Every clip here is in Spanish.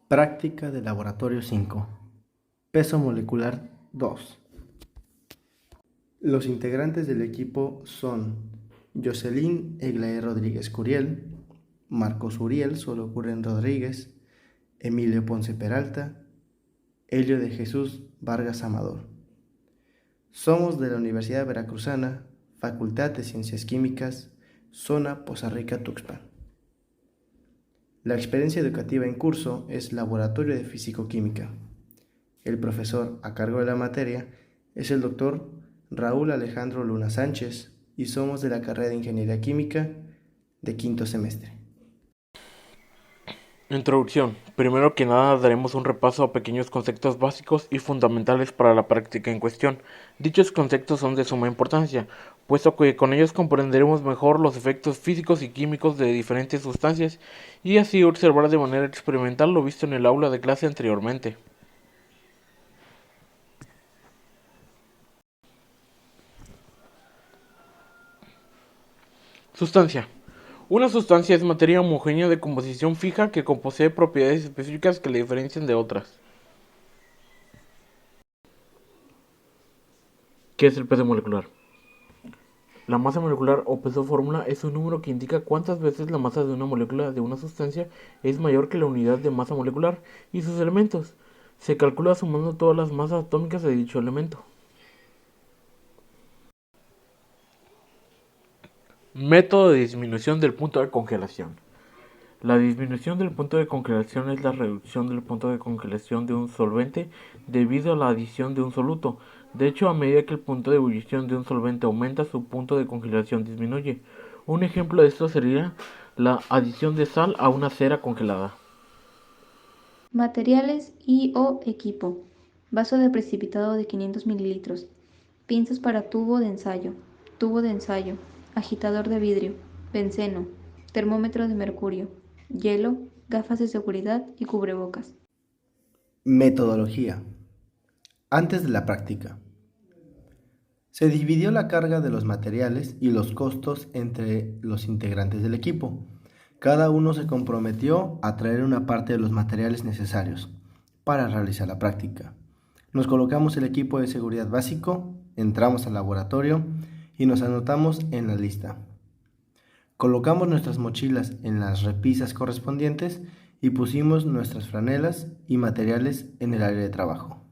Práctica de laboratorio 5. Peso molecular 2. Los integrantes del equipo son Jocelyn Eglaé Rodríguez Curiel, Marcos Uriel Solocuren Rodríguez, Emilio Ponce Peralta, Helio de Jesús Vargas Amador. Somos de la Universidad Veracruzana, Facultad de Ciencias Químicas, Zona Poza Rica, Tuxpan. La experiencia educativa en curso es Laboratorio de Físico-Química. El profesor a cargo de la materia es el doctor Raúl Alejandro Luna Sánchez y somos de la carrera de Ingeniería Química de quinto semestre. Introducción. Primero que nada daremos un repaso a pequeños conceptos básicos y fundamentales para la práctica en cuestión. Dichos conceptos son de suma importancia, puesto que con ellos comprenderemos mejor los efectos físicos y químicos de diferentes sustancias y así observar de manera experimental lo visto en el aula de clase anteriormente. Sustancia. Una sustancia es materia homogénea de composición fija que posee propiedades específicas que la diferencian de otras. ¿Qué es el peso molecular? La masa molecular o peso fórmula es un número que indica cuántas veces la masa de una molécula de una sustancia es mayor que la unidad de masa molecular y sus elementos. Se calcula sumando todas las masas atómicas de dicho elemento. Método de disminución del punto de congelación. La disminución del punto de congelación es la reducción del punto de congelación de un solvente debido a la adición de un soluto. De hecho, a medida que el punto de ebullición de un solvente aumenta, su punto de congelación disminuye. Un ejemplo de esto sería la adición de sal a una cera congelada. Materiales y/o equipo. Vaso de precipitado de 500 mililitros. Pinzas para tubo de ensayo, agitador de vidrio, benceno, termómetro de mercurio, hielo, gafas de seguridad y cubrebocas. Metodología. Antes de la práctica. Se dividió la carga de los materiales y los costos entre los integrantes del equipo. Cada uno se comprometió a traer una parte de los materiales necesarios para realizar la práctica. Nos colocamos el equipo de seguridad básico, entramos al laboratorio y nos anotamos en la lista. Colocamos nuestras mochilas en las repisas correspondientes y pusimos nuestras franelas y materiales en el área de trabajo.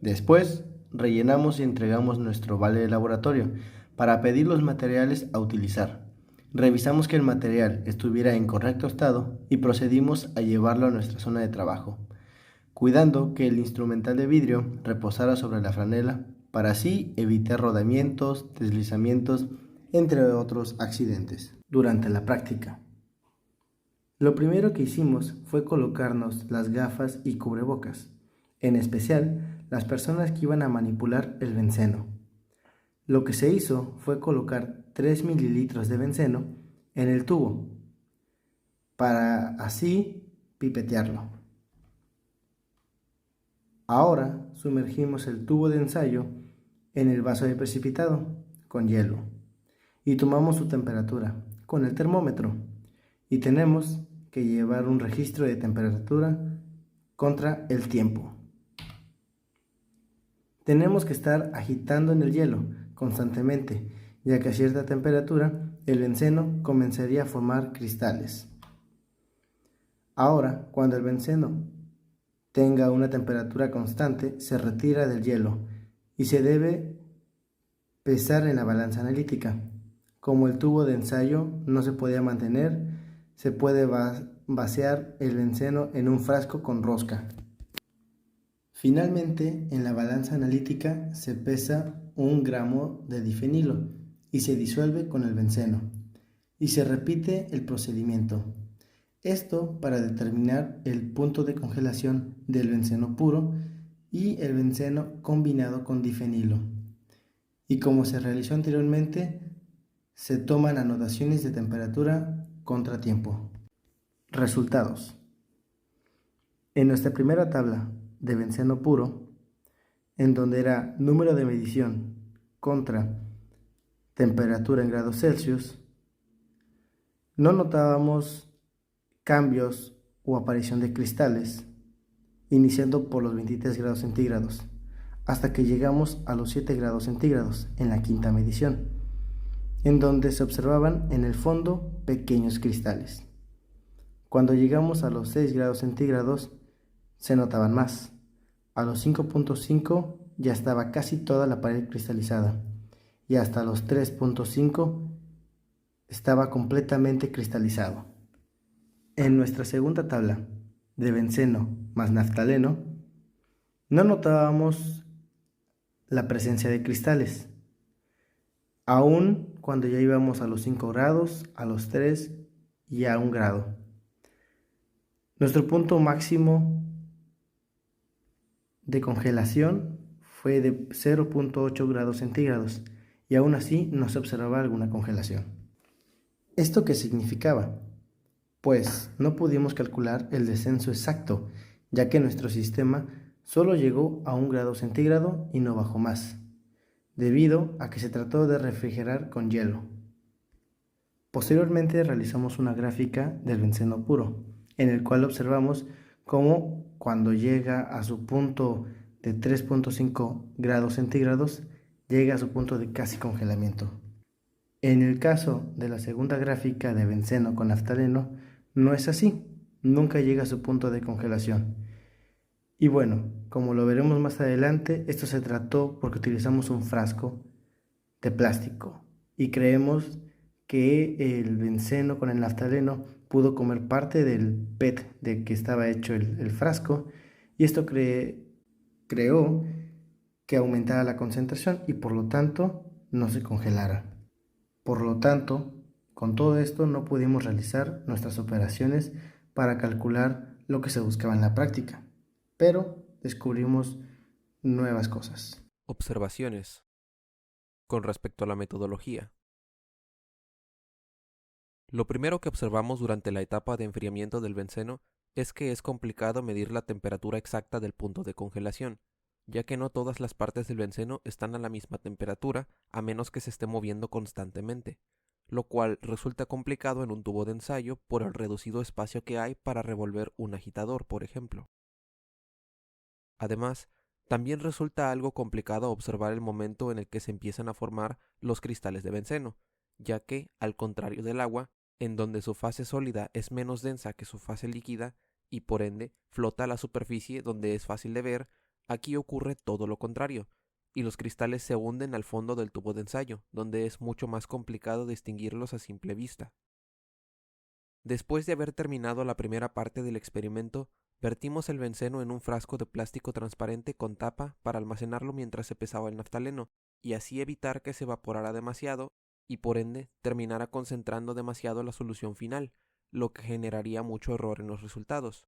Después, rellenamos y entregamos nuestro vale de laboratorio para pedir los materiales a utilizar. Revisamos que el material estuviera en correcto estado y procedimos a llevarlo a nuestra zona de trabajo, cuidando que el instrumental de vidrio reposara sobre la franela para así evitar rodamientos, deslizamientos, entre otros accidentes. Durante la práctica, lo primero que hicimos fue colocarnos las gafas y cubrebocas, en especial las personas que iban a manipular el benceno. Lo que se hizo fue colocar 3 mililitros de benceno en el tubo para así pipetearlo. Ahora sumergimos el tubo de ensayo en el vaso de precipitado con hielo y tomamos su temperatura con el termómetro y tenemos que llevar un registro de temperatura contra el tiempo. Tenemos que estar agitando en el hielo constantemente, ya que a cierta temperatura el benceno comenzaría a formar cristales. Ahora, cuando el benceno tenga una temperatura constante, se retira del hielo y se debe pesar en la balanza analítica. Como el tubo de ensayo no se podía mantener, se puede vaciar el benceno en un frasco con rosca. Finalmente, en la balanza analítica se pesa 1 gramo de difenilo y se disuelve con el benceno. Y se repite el procedimiento. Esto para determinar el punto de congelación del benceno puro y el benceno combinado con difenilo. Y como se realizó anteriormente, se toman anotaciones de temperatura contratiempo. Resultados. En nuestra primera tabla de benceno puro, en donde era número de medición contra temperatura en grados Celsius, no notábamos cambios o aparición de cristales, iniciando por los 23 grados centígrados, hasta que llegamos a los 7 grados centígrados en la quinta medición, en donde se observaban en el fondo pequeños cristales. Cuando llegamos a los 6 grados centígrados se notaban más. A los 5.5 ya estaba casi toda la pared cristalizada y hasta los 3.5 estaba completamente cristalizado. En nuestra segunda tabla de benceno más naftaleno no notábamos la presencia de cristales, aún cuando ya íbamos a los 5 grados, a los 3 y a 1 grado. Nuestro punto máximo de congelación fue de 0.8 grados centígrados y aún así no se observaba alguna congelación. ¿Esto qué significaba? Pues no pudimos calcular el descenso exacto, ya que nuestro sistema solo llegó a 1 grado centígrado y no bajó más, debido a que se trató de refrigerar con hielo. Posteriormente realizamos una gráfica del benceno puro, en el cual observamos cómo cuando llega a su punto de 3.5 grados centígrados, llega a su punto de casi congelamiento. En el caso de la segunda gráfica de benceno con naftaleno, no es así, nunca llega a su punto de congelación. Y bueno, como lo veremos más adelante, esto se trató porque utilizamos un frasco de plástico y creemos que el benceno con el naftaleno pudo comer parte del PET de que estaba hecho el frasco, y esto creó que aumentara la concentración y por lo tanto no se congelara. Por lo tanto, con todo esto no pudimos realizar nuestras operaciones para calcular lo que se buscaba en la práctica, pero descubrimos nuevas cosas. Observaciones. Con respecto a la metodología. Lo primero que observamos durante la etapa de enfriamiento del benceno es que es complicado medir la temperatura exacta del punto de congelación, ya que no todas las partes del benceno están a la misma temperatura a menos que se esté moviendo constantemente, lo cual resulta complicado en un tubo de ensayo por el reducido espacio que hay para revolver un agitador, por ejemplo. Además, también resulta algo complicado observar el momento en el que se empiezan a formar los cristales de benceno, ya que, al contrario del agua, en donde su fase sólida es menos densa que su fase líquida y por ende flota a la superficie donde es fácil de ver, aquí ocurre todo lo contrario, y los cristales se hunden al fondo del tubo de ensayo, donde es mucho más complicado distinguirlos a simple vista. Después de haber terminado la primera parte del experimento, vertimos el benceno en un frasco de plástico transparente con tapa para almacenarlo mientras se pesaba el naftaleno, y así evitar que se evaporara demasiado y por ende terminara concentrando demasiado la solución final, lo que generaría mucho error en los resultados.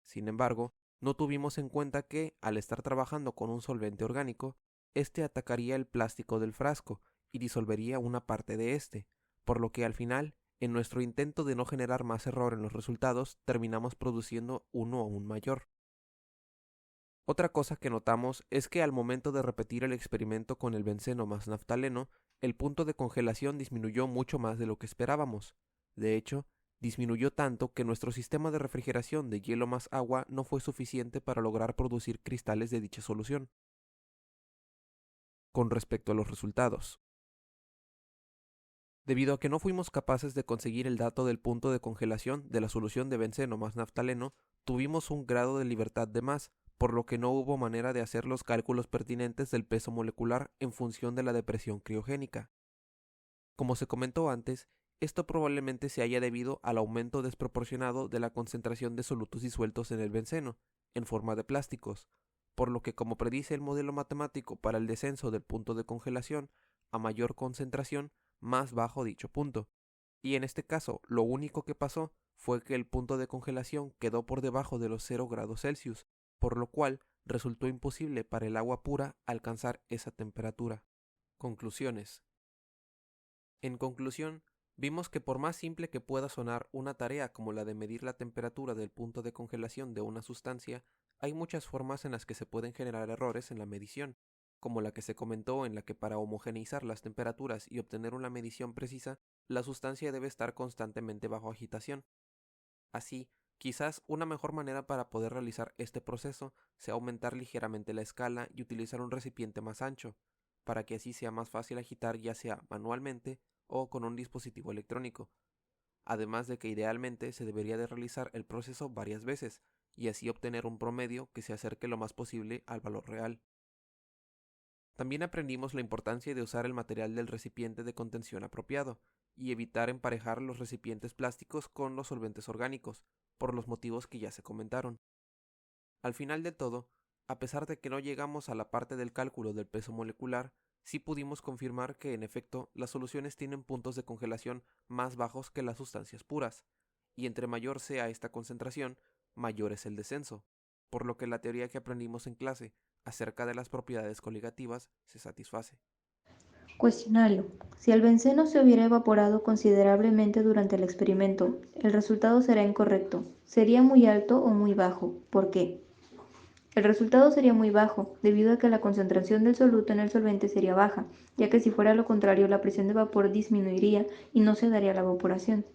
Sin embargo, no tuvimos en cuenta que, al estar trabajando con un solvente orgánico, este atacaría el plástico del frasco y disolvería una parte de este, por lo que al final, en nuestro intento de no generar más error en los resultados, terminamos produciendo uno aún mayor. Otra cosa que notamos es que al momento de repetir el experimento con el benceno más naftaleno, el punto de congelación disminuyó mucho más de lo que esperábamos. De hecho, disminuyó tanto que nuestro sistema de refrigeración de hielo más agua no fue suficiente para lograr producir cristales de dicha solución. Con respecto a los resultados. Debido a que no fuimos capaces de conseguir el dato del punto de congelación de la solución de benceno más naftaleno, tuvimos un grado de libertad de más, por lo que no hubo manera de hacer los cálculos pertinentes del peso molecular en función de la depresión criogénica. Como se comentó antes, esto probablemente se haya debido al aumento desproporcionado de la concentración de solutos disueltos en el benceno, en forma de plásticos, por lo que como predice el modelo matemático para el descenso del punto de congelación, a mayor concentración, más bajo dicho punto. Y en este caso, lo único que pasó fue que el punto de congelación quedó por debajo de los 0 grados Celsius, por lo cual resultó imposible para el agua pura alcanzar esa temperatura. Conclusiones. En conclusión, vimos que por más simple que pueda sonar una tarea como la de medir la temperatura del punto de congelación de una sustancia, hay muchas formas en las que se pueden generar errores en la medición, como la que se comentó en la que para homogeneizar las temperaturas y obtener una medición precisa, la sustancia debe estar constantemente bajo agitación. Así, Quizás una mejor manera para poder realizar este proceso sea aumentar ligeramente la escala y utilizar un recipiente más ancho, para que así sea más fácil agitar ya sea manualmente o con un dispositivo electrónico. Además de que idealmente se debería de realizar el proceso varias veces y así obtener un promedio que se acerque lo más posible al valor real. También aprendimos la importancia de usar el material del recipiente de contención apropiado y evitar emparejar los recipientes plásticos con los solventes orgánicos, por los motivos que ya se comentaron. Al final de todo, a pesar de que no llegamos a la parte del cálculo del peso molecular, sí pudimos confirmar que en efecto las soluciones tienen puntos de congelación más bajos que las sustancias puras, y entre mayor sea esta concentración, mayor es el descenso, por lo que la teoría que aprendimos en clase acerca de las propiedades coligativas se satisface. Cuestionario. Si el benceno se hubiera evaporado considerablemente durante el experimento, el resultado será incorrecto. ¿Sería muy alto o muy bajo? ¿Por qué? El resultado sería muy bajo, debido a que la concentración del soluto en el solvente sería baja, ya que si fuera lo contrario, la presión de vapor disminuiría y no se daría la evaporación.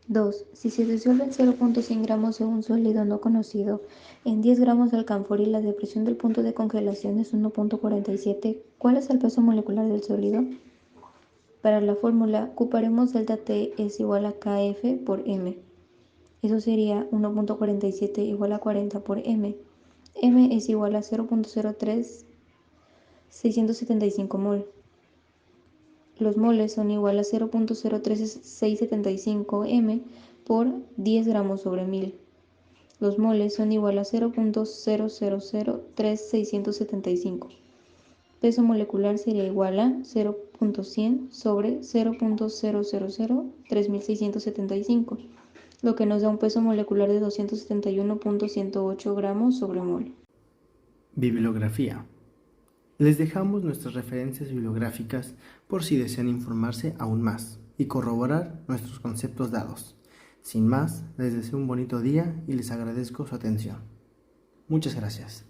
2. Si se disuelven 0.100 gramos de un sólido no conocido en 10 gramos de alcanfor y la depresión del punto de congelación es 1.47, ¿cuál es el peso molecular del sólido? Para la fórmula, ocuparemos delta T es igual a Kf por m. Eso sería 1.47 igual a 40 por m. M es igual a 0.03675 mol. Los moles son igual a 0.03675 m por 10 gramos sobre 1000. Los moles son igual a 0.0003675. Peso molecular sería igual a 0.100 sobre 0.0003675, lo que nos da un peso molecular de 271.108 gramos sobre mol. Bibliografía. Les dejamos nuestras referencias bibliográficas por si desean informarse aún más y corroborar nuestros conceptos dados. Sin más, les deseo un bonito día y les agradezco su atención. Muchas gracias.